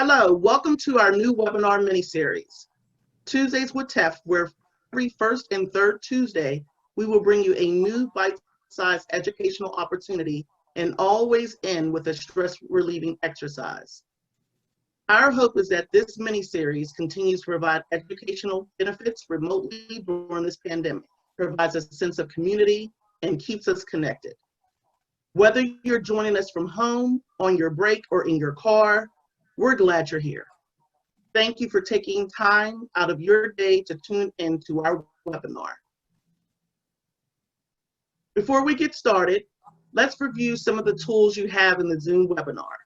Hello, welcome to our new webinar mini-series, Tuesdays with TEF, where every first and third Tuesday, we will bring you a new bite-sized educational opportunity and always end with a stress-relieving exercise. Our hope is that this mini-series continues to provide educational benefits remotely during this pandemic, provides a sense of community, and keeps us connected. Whether you're joining us from home, on your break, or in your car, we're glad you're here. Thank you for taking time out of your day to tune into our webinar. Before we get started, let's review some of the tools you have in the Zoom webinar.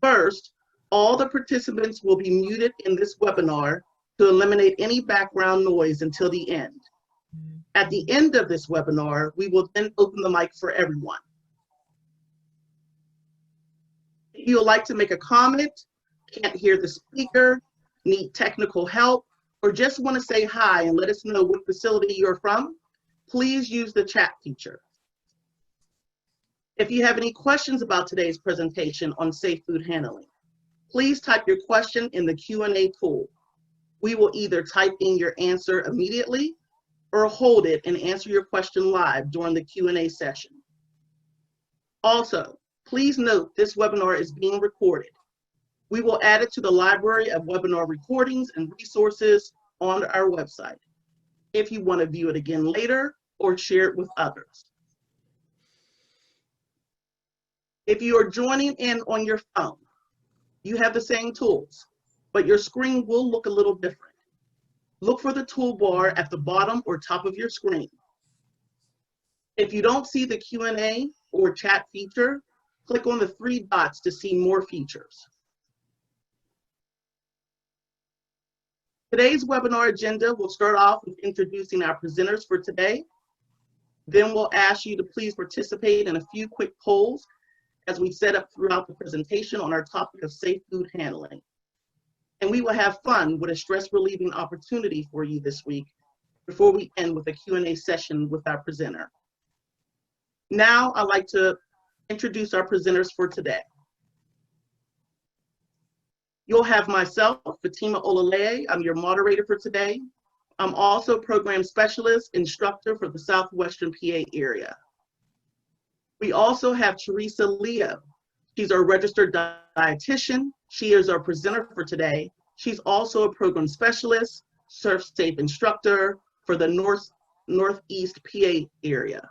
First, all the participants will be muted in this webinar to eliminate any background noise until the end. At the end of this webinar, we will then open the mic for everyone. If you would like to make a comment, can't hear the speaker, need technical help, or just want to say hi and let us know what facility you're from, please use the chat feature. If you have any questions about today's presentation on safe food handling, please type your question in the Q&A tool. We will either type in your answer immediately or hold it and answer your question live during the Q&A session. Also, please note this webinar is being recorded. We will add it to the library of webinar recordings and resources on our website if you want to view it again later or share it with others. If you are joining in on your phone, you have the same tools, but your screen will look a little different. Look for the toolbar at the bottom or top of your screen. If you don't see the Q&A or chat feature, click on the three dots to see more features. Today's webinar agenda will start off with introducing our presenters for today. Then we'll ask you to please participate in a few quick polls as we set up throughout the presentation on our topic of safe food handling. And we will have fun with a stress-relieving opportunity for you this week before we end with a Q&A session with our presenter. Now I'd like to introduce our presenters for today. You'll have myself, Fatima Olaleye. I'm your moderator for today. I'm also program specialist instructor for the Southwestern PA area. We also have Teresa Leo. She's our registered dietitian. She is our presenter for today. She's also a program specialist, Surf Safe instructor for the Northeast PA area.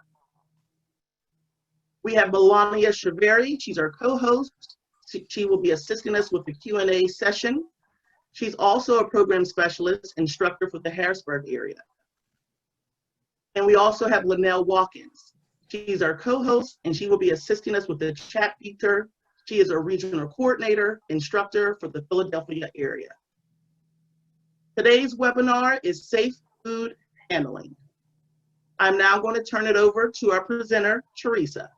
We have Melania Shaveri. She's our co-host. She will be assisting us with the Q&A session. She's also a program specialist instructor for the Harrisburg area. And we also have Linnell Watkins. She's our co-host and she will be assisting us with the chat feature. She is a regional coordinator instructor for the Philadelphia area. Today's webinar is Safe Food Handling. I'm now going to turn it over to our presenter, Teresa.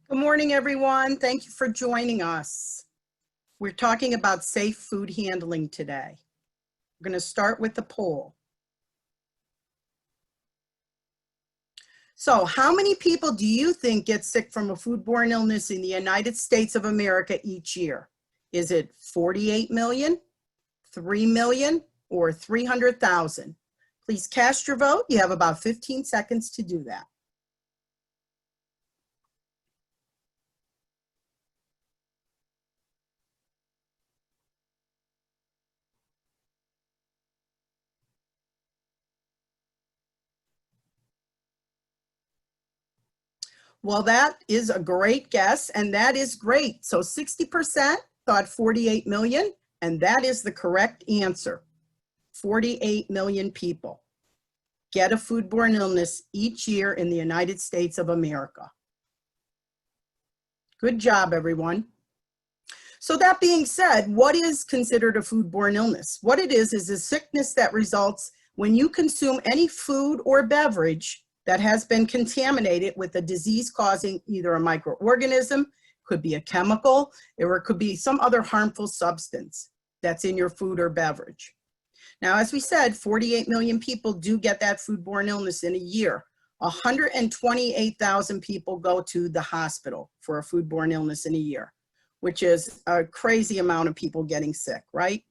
Good morning, everyone. Thank you for joining us. We're talking about safe food handling today. We're going to start with the poll. So, how many people do you think get sick from a foodborne illness in the United States of America each year? Is it 48 million, 3 million, or 300,000? Please cast your vote. You have about 15 seconds to do that. Well, that is a great guess, and that is great. So 60% thought 48 million, and that is the correct answer. 48 million people get a foodborne illness each year in the United States of America. Good job, everyone. So that being said, what is considered a foodborne illness? What it is a sickness that results when you consume any food or beverage that has been contaminated with a disease causing either a microorganism, could be a chemical, or it could be some other harmful substance that's in your food or beverage. Now, as we said, 48 million people do get that foodborne illness in a year. 128,000 people go to the hospital for a foodborne illness in a year. which is a crazy amount of people getting sick, right?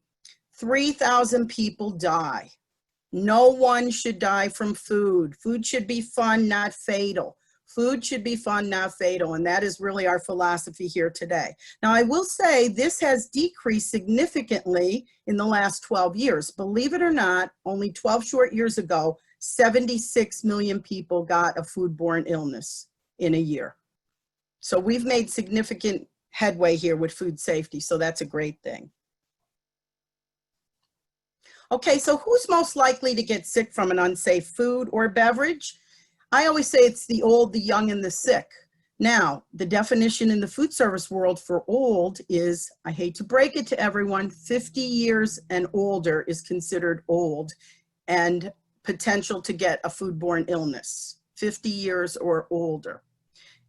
3,000 people die. No one should die from food. Food should be fun, not fatal. Food should be fun, not fatal. And that is really our philosophy here today. Now, I will say this has decreased significantly in the last 12 years. Believe it or not, only 12 short years ago, 76 million people got a foodborne illness in a year. So we've made significant headway here with food safety. So that's a great thing. Okay, so who's most likely to get sick from an unsafe food or beverage? I always say it's the old, the young, and the sick. Now, the definition in the food service world for old is, I hate to break it to everyone, 50 years and older is considered old and potential to get a foodborne illness, 50 years or older.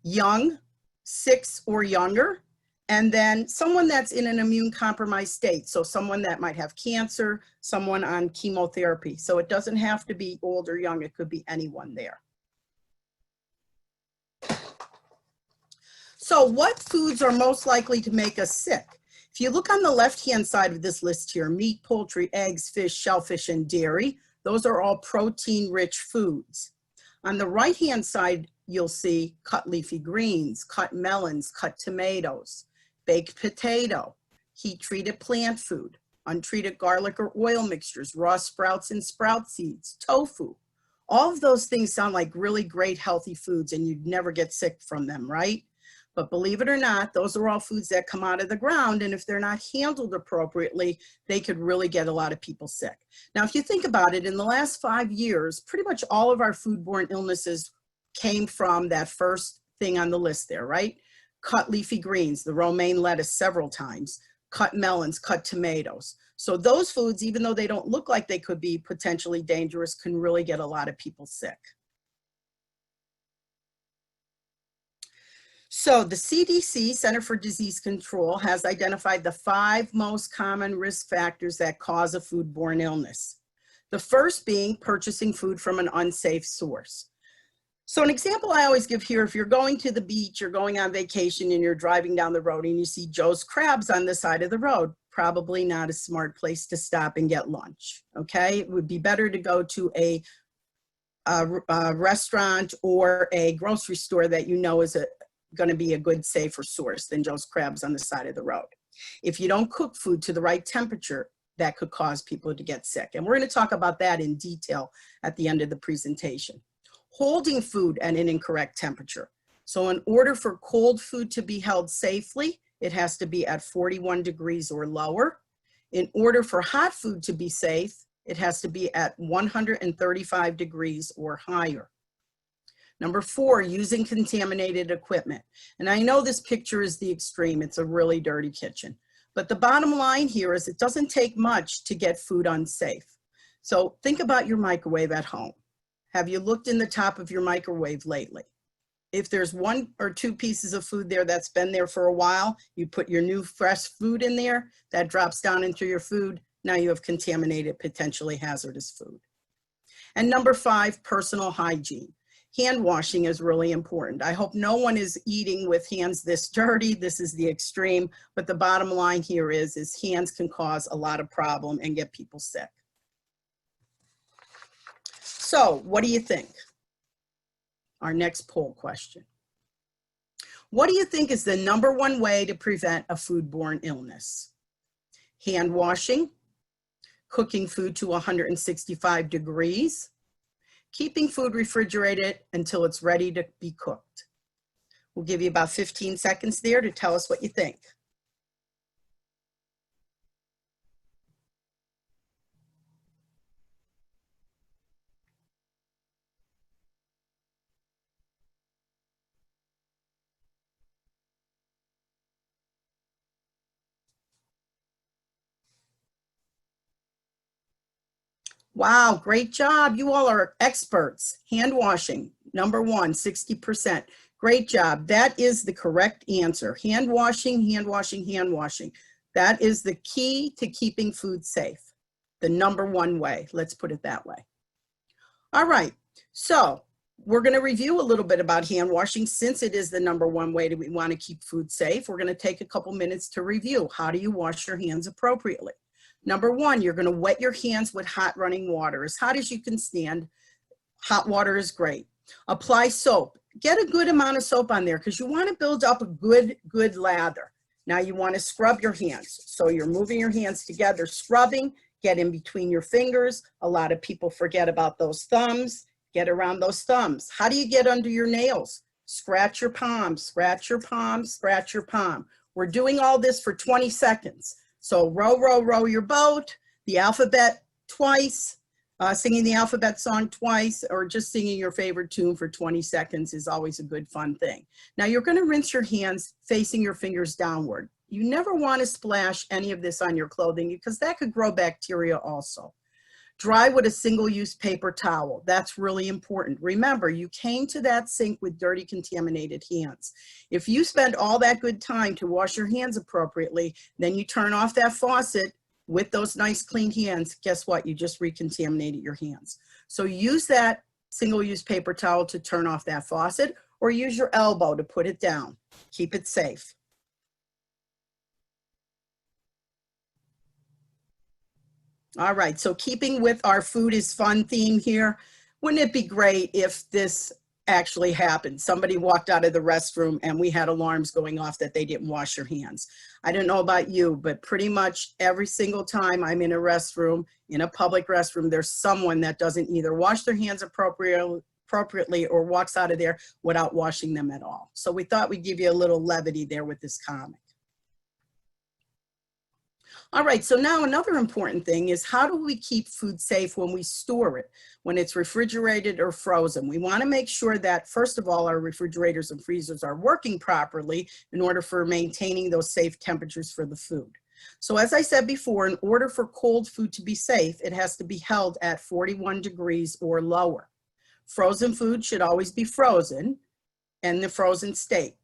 Young, 6 or younger, and then someone that's in an immune compromised state. So someone that might have cancer, someone on chemotherapy. So it doesn't have to be old or young, it could be anyone there. So what foods are most likely to make us sick? If you look on the left-hand side of this list here, meat, poultry, eggs, fish, shellfish, and dairy, those are all protein-rich foods. On the right-hand side, you'll see cut leafy greens, cut melons, cut tomatoes, baked potato, heat-treated plant food, untreated garlic or oil mixtures, raw sprouts and sprout seeds, tofu. All of those things sound like really great healthy foods and you'd never get sick from them, right? But believe it or not, those are all foods that come out of the ground, and if they're not handled appropriately, they could really get a lot of people sick. Now, if you think about it, in the last 5 years, pretty much all of our foodborne illnesses came from that first thing on the list there, right? Cut leafy greens, the romaine lettuce several times, cut melons, cut tomatoes. So those foods, even though they don't look like they could be potentially dangerous, can really get a lot of people sick. So the CDC, Center for Disease Control, has identified the 5 most common risk factors that cause a foodborne illness. The first being purchasing food from an unsafe source. So an example I always give here, if you're going to the beach, you're going on vacation and you're driving down the road and you see Joe's Crabs on the side of the road, probably not a smart place to stop and get lunch, okay? It would be better to go to a restaurant or a grocery store that you know is going to be a good, safer source than Joe's Crabs on the side of the road. If you don't cook food to the right temperature, that could cause people to get sick. And we're going to talk about that in detail at the end of the presentation. Holding food at an incorrect temperature. So in order for cold food to be held safely, it has to be at 41 degrees or lower. In order for hot food to be safe, it has to be at 135 degrees or higher. Number 4, using contaminated equipment. And I know this picture is the extreme. It's a really dirty kitchen. But the bottom line here is it doesn't take much to get food unsafe. So think about your microwave at home. Have you looked in the top of your microwave lately? If there's 1 or 2 pieces of food there that's been there for a while, you put your new fresh food in there, that drops down into your food. Now you have contaminated, potentially hazardous food. And number 5, personal hygiene. Hand washing is really important. I hope no one is eating with hands this dirty. This is the extreme, but the bottom line here is hands can cause a lot of problem and get people sick. So what do you think? Our next poll question. What do you think is the number 1 way to prevent a foodborne illness? Hand washing, cooking food to 165 degrees, keeping food refrigerated until it's ready to be cooked. We'll give you about 15 seconds there to tell us what you think. Wow, great job. You all are experts. Hand washing, number 1, 60%. Great job. That is the correct answer. Hand washing, hand washing, hand washing. That is the key to keeping food safe. The number 1 way, let's put it that way. All right, so we're going to review a little bit about hand washing since it is the #1 way that we want to keep food safe. We're going to take a couple minutes to review. How do you wash your hands appropriately? #1, you're going to wet your hands with hot running water. As hot as you can stand. Hot water is great. Apply soap. Get a good amount of soap on there because you want to build up a good lather. Now you want to scrub your hands. So you're moving your hands together, scrubbing, get in between your fingers. A lot of people forget about those thumbs. Get around those thumbs. How do you get under your nails? Scratch your palm, scratch your palm, scratch your palm. We're doing all this for 20 seconds. So row, row, row your boat, the alphabet twice, singing the alphabet song twice, or just singing your favorite tune for 20 seconds is always a good fun thing. Now you're going to rinse your hands facing your fingers downward. You never want to splash any of this on your clothing because that could grow bacteria also. Dry with a single-use paper towel. That's really important. Remember, you came to that sink with dirty, contaminated hands. If you spend all that good time to wash your hands appropriately, then you turn off that faucet with those nice clean hands, guess what? You just recontaminated your hands. So use that single-use paper towel to turn off that faucet, or use your elbow to put it down. Keep it safe. All right, so keeping with our food is fun theme here, wouldn't it be great if this actually happened? Somebody walked out of the restroom and we had alarms going off that they didn't wash their hands. I don't know about you, but pretty much every single time I'm in a restroom, in a public restroom, there's someone that doesn't either wash their hands appropriately or walks out of there without washing them at all. So we thought we'd give you a little levity there with this comic. All right, so now another important thing is how do we keep food safe when we store it, when it's refrigerated or frozen? We want to make sure that, first of all, our refrigerators and freezers are working properly in order for maintaining those safe temperatures for the food. So as I said before, in order for cold food to be safe, it has to be held at 41 degrees or lower. Frozen food should always be frozen in the frozen state.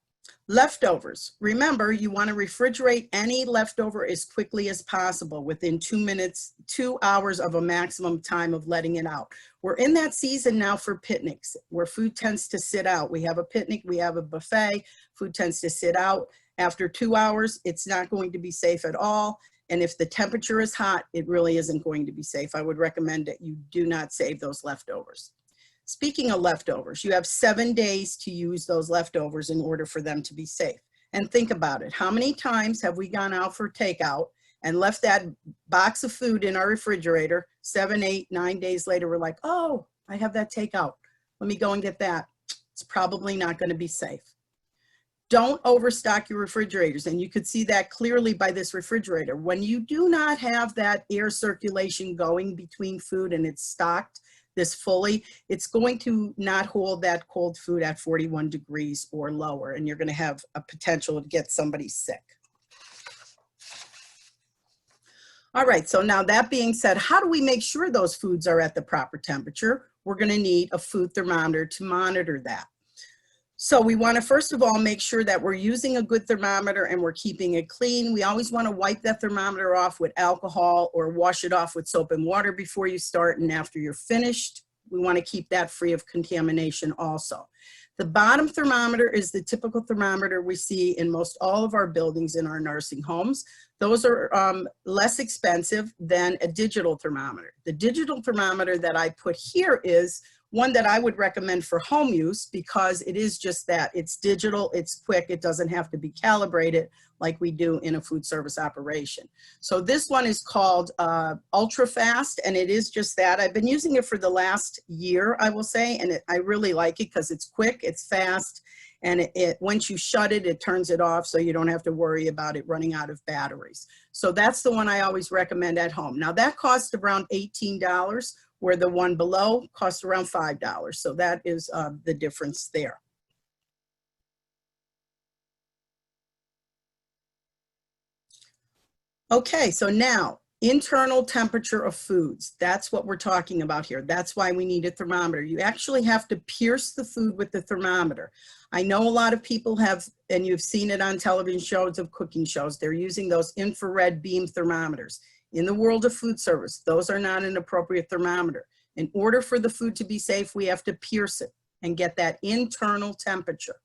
Leftovers. Remember, you want to refrigerate any leftover as quickly as possible within 2 hours of a maximum time of letting it out. We're in that season now for picnics where food tends to sit out. We have a picnic, we have a buffet, food tends to sit out. After 2 hours, it's not going to be safe at all. And if the temperature is hot, it really isn't going to be safe. I would recommend that you do not save those leftovers. Speaking of leftovers, you have 7 days to use those leftovers in order for them to be safe. And think about it. How many times have we gone out for takeout and left that box of food in our refrigerator? 7, 8, 9 days later, we're like, oh, I have that takeout. Let me go and get that. It's probably not going to be safe. Don't overstock your refrigerators. And you could see that clearly by this refrigerator. When you do not have that air circulation going between food and it's stocked this fully, it's going to not hold that cold food at 41 degrees or lower, and you're going to have a potential to get somebody sick. All right, so now that being said, how do we make sure those foods are at the proper temperature? We're going to need a food thermometer to monitor that. So we want to first of all make sure that we're using a good thermometer and we're keeping it clean. We always want to wipe that thermometer off with alcohol or wash it off with soap and water before you start and after you're finished. We want to keep that free of contamination also. The bottom thermometer is the typical thermometer we see in most all of our buildings in our nursing homes. Those are less expensive than a digital thermometer. The digital thermometer that I put here is one that I would recommend for home use because it is just that. It's digital, it's quick, it doesn't have to be calibrated like we do in a food service operation. So this one is called Ultra Fast, and it is just that. I've been using it for the last year, I will say, and I really like it because it's quick, it's fast, and once you shut it, it turns it off so you don't have to worry about it running out of batteries. So that's the one I always recommend at home. Now that costs around $18, where the one below costs around $5. So that is the difference there. Okay, so now internal temperature of foods. That's what we're talking about here. That's why we need a thermometer. You actually have to pierce the food with the thermometer. I know a lot of people have, and you've seen it on television shows of cooking shows, they're using those infrared beam thermometers. In the world of food service, those are not an appropriate thermometer. In order for the food to be safe, we have to pierce it. and get that internal temperature.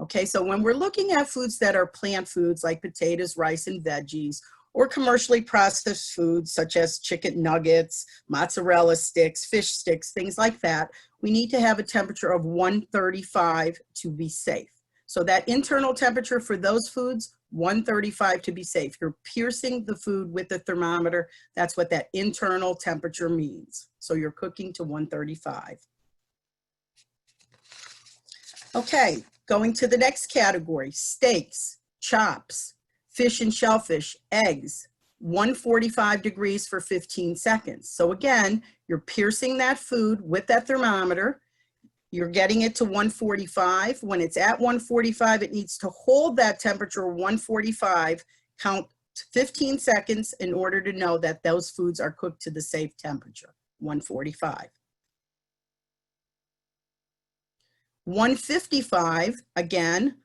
Okay, so when we're looking at foods that are plant foods like potatoes, rice, and veggies, or commercially processed foods such as chicken nuggets, mozzarella sticks, fish sticks, things like that, we need to have a temperature of 135 to be safe. So that internal temperature for those foods, 135 to be safe. You're piercing the food with the thermometer. That's what that internal temperature means. So you're cooking to 135. Okay, going to the next category, steaks, chops, fish and shellfish, eggs, 145 degrees for 15 seconds. So again, you're piercing that food with that thermometer. You're getting it to 145. When it's at 145, it needs to hold that temperature 145, count 15 seconds in order to know that those foods are cooked to the safe temperature, 145. 155, again,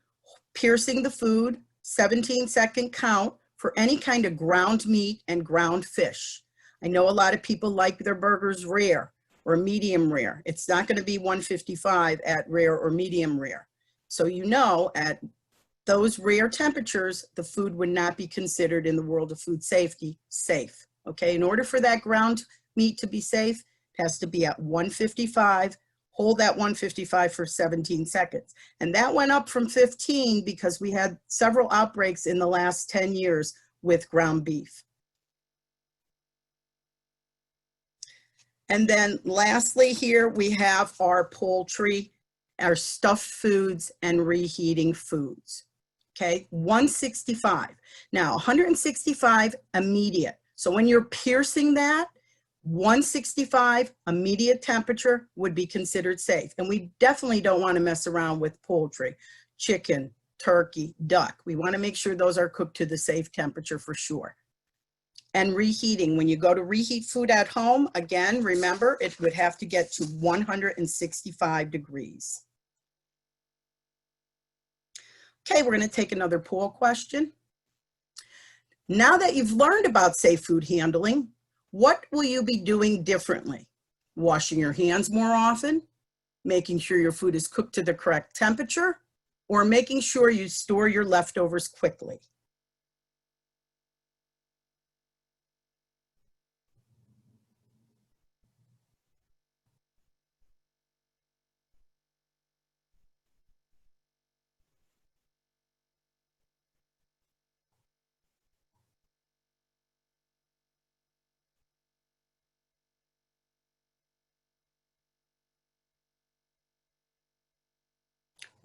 piercing the food, 17-second count for any kind of ground meat and ground fish. I know a lot of people like their burgers rare or medium rare. It's not going to be 155 at rare or medium rare. So you know at those rare temperatures, the food would not be considered in the world of food safety safe. Okay, in order for that ground meat to be safe, it has to be at 155. Hold that 155 for 17 seconds. And that went up from 15 because we had several outbreaks in the last 10 years with ground beef. And then lastly here, we have our poultry, our stuffed foods, and reheating foods. Okay, 165. Now, 165 immediate. So when you're piercing that, 165 immediate temperature would be considered safe. And we definitely don't want to mess around with poultry, chicken, turkey, duck. We want to make sure those are cooked to the safe temperature for sure. And reheating, when you go to reheat food at home, again, remember, it would have to get to 165 degrees. Okay, we're going to take another poll question. Now that you've learned about safe food handling, what will you be doing differently? Washing your hands more often, making sure your food is cooked to the correct temperature, or making sure you store your leftovers quickly?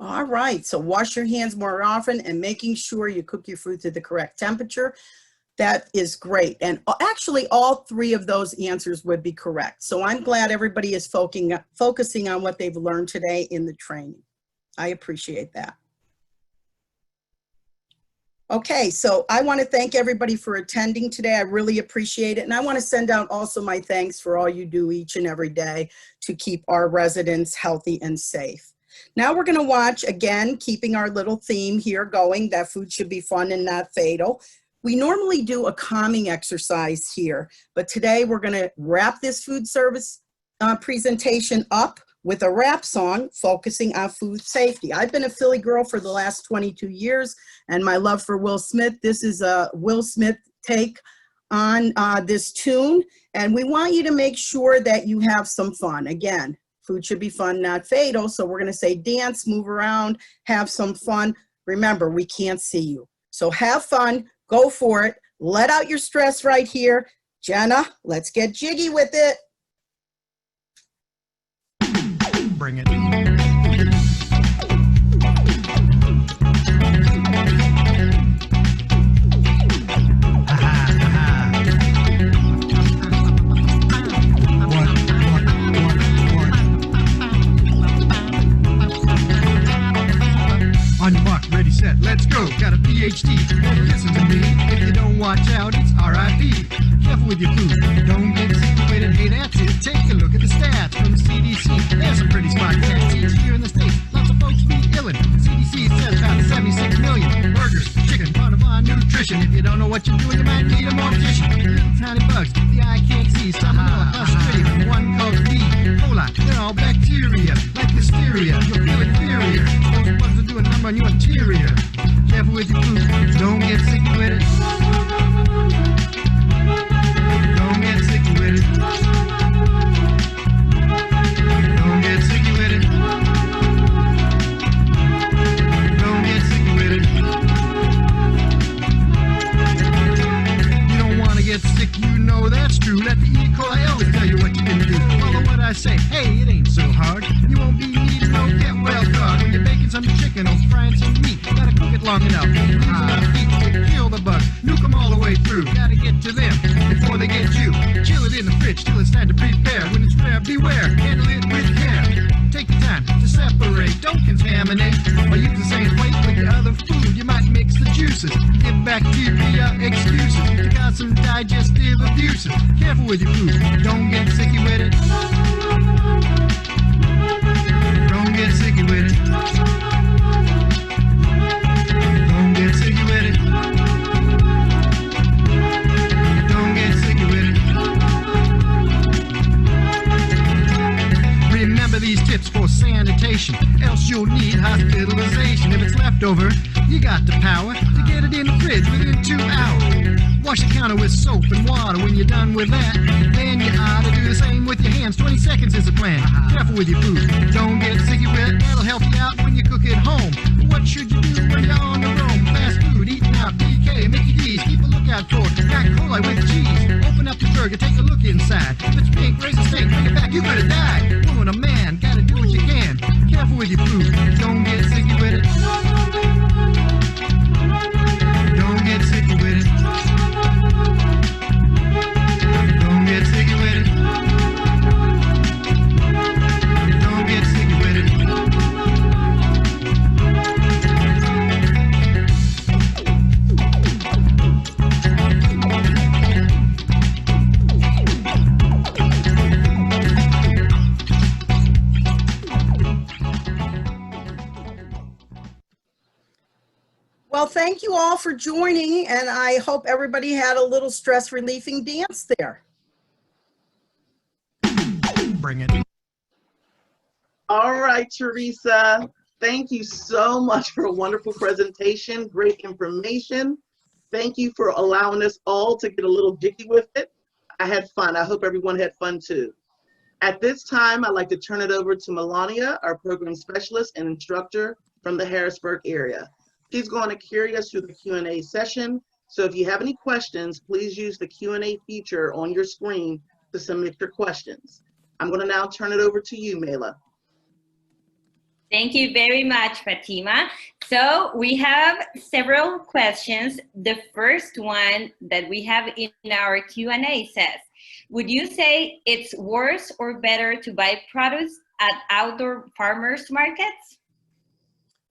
All right, so wash your hands more often and making sure you cook your food to the correct temperature. That is great. And actually, all three of those answers would be correct. So I'm glad everybody is focusing on what they've learned today in the training. I appreciate that. Okay, so I want to thank everybody for attending today. I really appreciate it. And I want to send out also my thanks for all you do each and every day to keep our residents healthy and safe. Now we're going to watch, again, keeping our little theme here going, that food should be fun and not fatal. We normally do a calming exercise here, but today we're going to wrap this food service presentation up with a rap song focusing on food safety. I've been a Philly girl for the last 22 years, and my love for Will Smith, this is a Will Smith take on this tune, and we want you to make sure that you have some fun. Again, food should be fun, not fatal. So we're going to say dance, move around, have some fun. Remember, we can't see you. So have fun, go for it, let out your stress right here. Jenna, let's get jiggy with it. Bring it. On your mark, ready, set, let's go. Got a PhD, don't listen to me. If you don't watch out, it's R.I.P. Careful with your food, don't get situated. Hey, that's it. Take a look at the stats from the CDC. There's some pretty smart cats each here in the States. Lots of folks be illin'. CDC says about 76 million burgers, chicken, part of our nutrition. nutrition. If you don't know what you're doing, you might need a mortician. Little tiny bugs the eye can't see. Salmonella, Clostridium, one called E. coli. They're all bacteria, like hysteria. You'll feel inferior. Those bugs will do a number on your interior. Careful with your food. Don't get sick with it. Don't get sick with it. Don't get sick with it. Don't get sick with it. You don't want to get sick, you know that's true. Let the E. coli always tell you what you can do. Follow what I say. Hey, it ain't so hard. You won't be needing no get well card. When you're baking some chicken or frying some meat, you gotta cook it long enough. Leave enough heat to kill the bugs. Nuke them all the way through. Gotta get to them before they get you. Chill it in the fridge till it's time to prepare. When it's rare, beware. Handle it with care. Take the time to separate. Don't contaminate. Or use the same plate with your other food. You might mix the juices. Give bacteria excuses to cause some digestive abuses. Careful with your food. Don't get sicky with it. Don't get sicky with it. Don't get sicky with it. Don't get sicky with it. Remember these tips for sanitation, else you'll need hospitalization. If it's leftover, you got the power to get it in the fridge within 2 hours. Wash the counter with soap and water. When you're done with that, then you ought to do the same with your hands. 20 seconds is the plan. Careful with your food. Don't get sicky with it. That'll help you out when you cook at home. But what should you do when you're on the roam? Fast food, eating out, BK, Mickey D's. Keep a lookout for Jack Coli with cheese. Open up the burger, take a look inside. If it's pink, raise a steak, bring it back, you better die. Woman or man, gotta do what you can. Careful with your food. Don't get sicky with it. Don't get sicky with it. Don't get sicky with it. Don't get sicky with it. Well, thank you all for joining, and I hope everybody had a little stress relieving dance there. Bring it. All right, Teresa, thank you so much for a wonderful presentation, great information. Thank you for allowing us all to get a little jiggy with it. I had fun. I hope everyone had fun too. At this time, I'd like to turn it over to Melania, our program specialist and instructor from the Harrisburg area. She's going to carry us through the Q&A session. So if you have any questions, please use the Q&A feature on your screen to submit your questions. I'm going to now turn it over to you, Mela. Thank you very much, Fatima. So we have several questions. The first one that we have in our Q&A says, would you say it's worse or better to buy produce at outdoor farmers markets?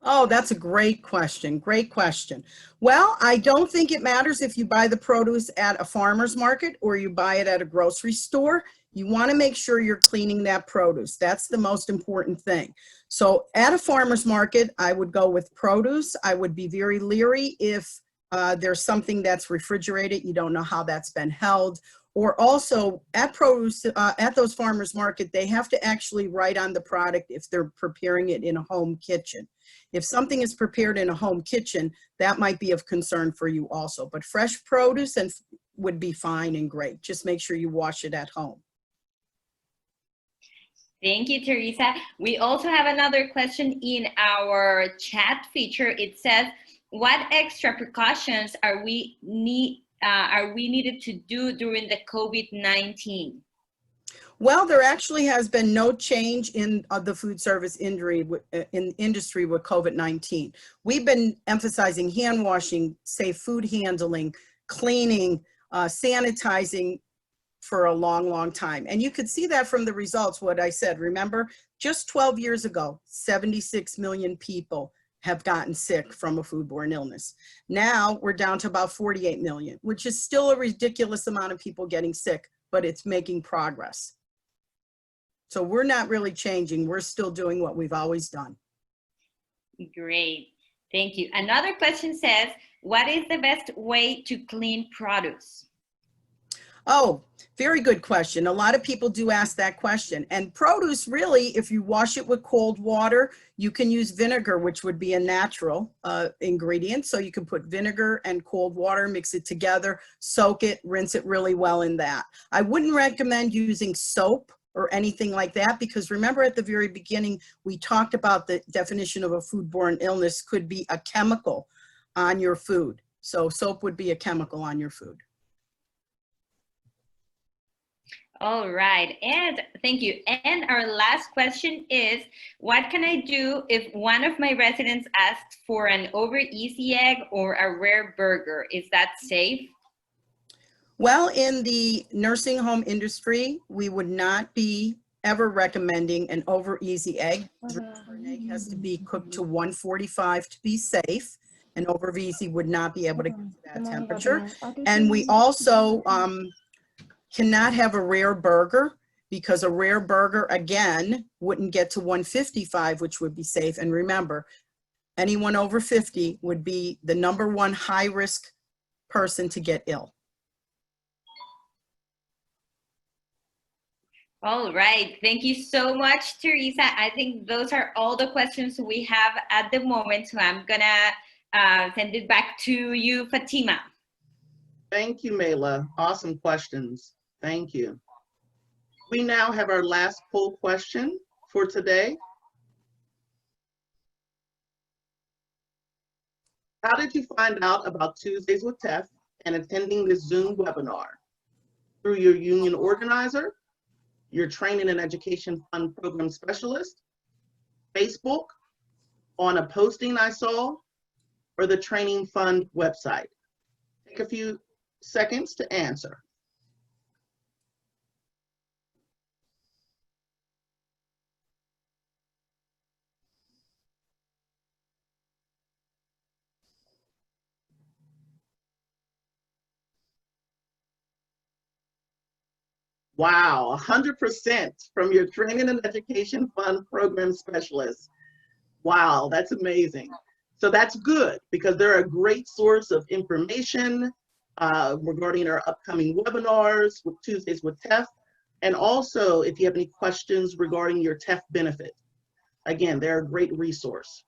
Oh, that's a great question. Great question. Well, I don't think it matters if you buy the produce at a farmer's market or you buy it at a grocery store. You want to make sure you're cleaning that produce. That's the most important thing. So at a farmer's market, I would go with produce. I would be very leery if there's something that's refrigerated. You don't know how that's been held. Or also at produce, at those farmers market, they have to actually write on the product if they're preparing it in a home kitchen. If something is prepared in a home kitchen, that might be of concern for you also. But fresh produce would be fine and great. Just make sure you wash it at home. Thank you, Teresa. We also have another question in our chat feature. It says, what extra precautions are we needed to do during the COVID-19? Well, there actually has been no change in the food service industry with COVID-19. We've been emphasizing hand washing, safe food handling, cleaning, sanitizing for a long, long time. And you could see that from the results, what I said. Remember, just 12 years ago, 76 million people have gotten sick from a foodborne illness. Now we're down to about 48 million, which is still a ridiculous amount of people getting sick, but it's making progress. So we're not really changing. We're still doing what we've always done. Great. Thank you. Another question says, What is the best way to clean produce? Oh, very good question. A lot of people do ask that question. And produce, really, if you wash it with cold water, you can use vinegar, which would be a natural ingredient. So you can put vinegar and cold water, mix it together, soak it, rinse it really well in that. I wouldn't recommend using soap or anything like that, because remember at the very beginning, we talked about the definition of a foodborne illness could be a chemical on your food. So soap would be a chemical on your food. All right, and thank you. And our last question is, what can I do if one of my residents asks for an over easy egg or a rare burger? Is that safe? Well, in the nursing home industry, we would not be ever recommending an over easy egg. An egg has to be cooked to 145 to be safe. An over easy would not be able to get to that temperature. And we also cannot have a rare burger, because a rare burger, again, wouldn't get to 155, which would be safe. And remember, anyone over 50 would be the #1 high-risk person to get ill. All right, thank you so much, Teresa. I think those are all the questions we have at the moment, so I'm gonna send it back to you, Fatima. Thank you, Mayla. Awesome questions. Thank you. We now have our last poll question for today. How did you find out about Tuesdays with TEF and attending this Zoom webinar? Through your union organizer, your training and education fund program specialist, Facebook, on a posting I saw, or the training fund website? Take a few seconds to answer. Wow, 100% from your training and education fund program specialist. Wow, that's amazing. So that's good, because they're a great source of information regarding our upcoming webinars with Tuesdays with TEF. And also, if you have any questions regarding your TEF benefit, again, they're a great resource.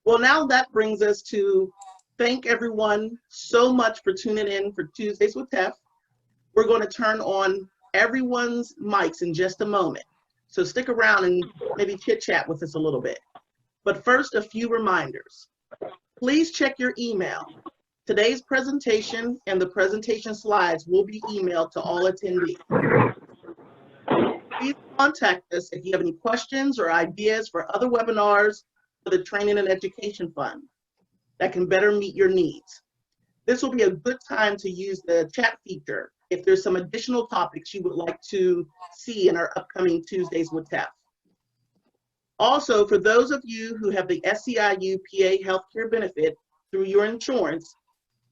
Well, now that brings us to thank everyone so much for tuning in for Tuesdays with TEF. We're going to turn on everyone's mics in just a moment. So stick around and maybe chit chat with us a little bit. But first, a few reminders. Please check your email. Today's presentation and the presentation slides will be emailed to all attendees. Please contact us if you have any questions or ideas for other webinars for the Training and Education Fund that can better meet your needs. This will be a good time to use the chat feature if there's some additional topics you would like to see in our upcoming Tuesdays with TEF. Also, for those of you who have the SEIU PA healthcare benefit through your insurance,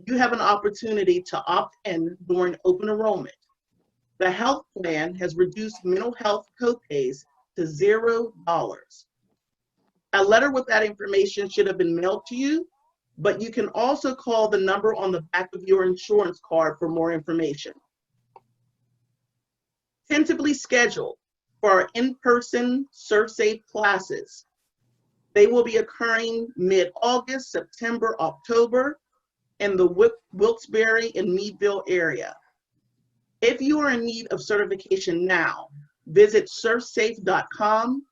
you have an opportunity to opt in during open enrollment. The health plan has reduced mental health copays to $0. A letter with that information should have been mailed to you, but you can also call the number on the back of your insurance card for more information. Tentatively scheduled for our in-person ServSafe classes. They will be occurring mid-August, September, October in the Wilkes-Barre and Meadville area. If you are in need of certification now, visit servsafe.com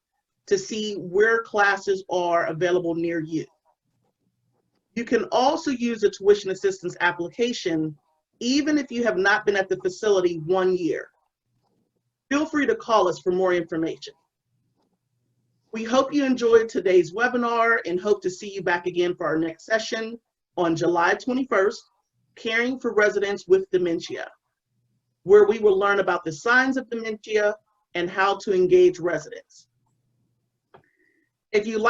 to see where classes are available near you. You can also use a tuition assistance application even if you have not been at the facility 1 year. Feel free to call us for more information. We hope you enjoyed today's webinar and hope to see you back again for our next session on July 21st, Caring for Residents with Dementia, where we will learn about the signs of dementia and how to engage residents. If you like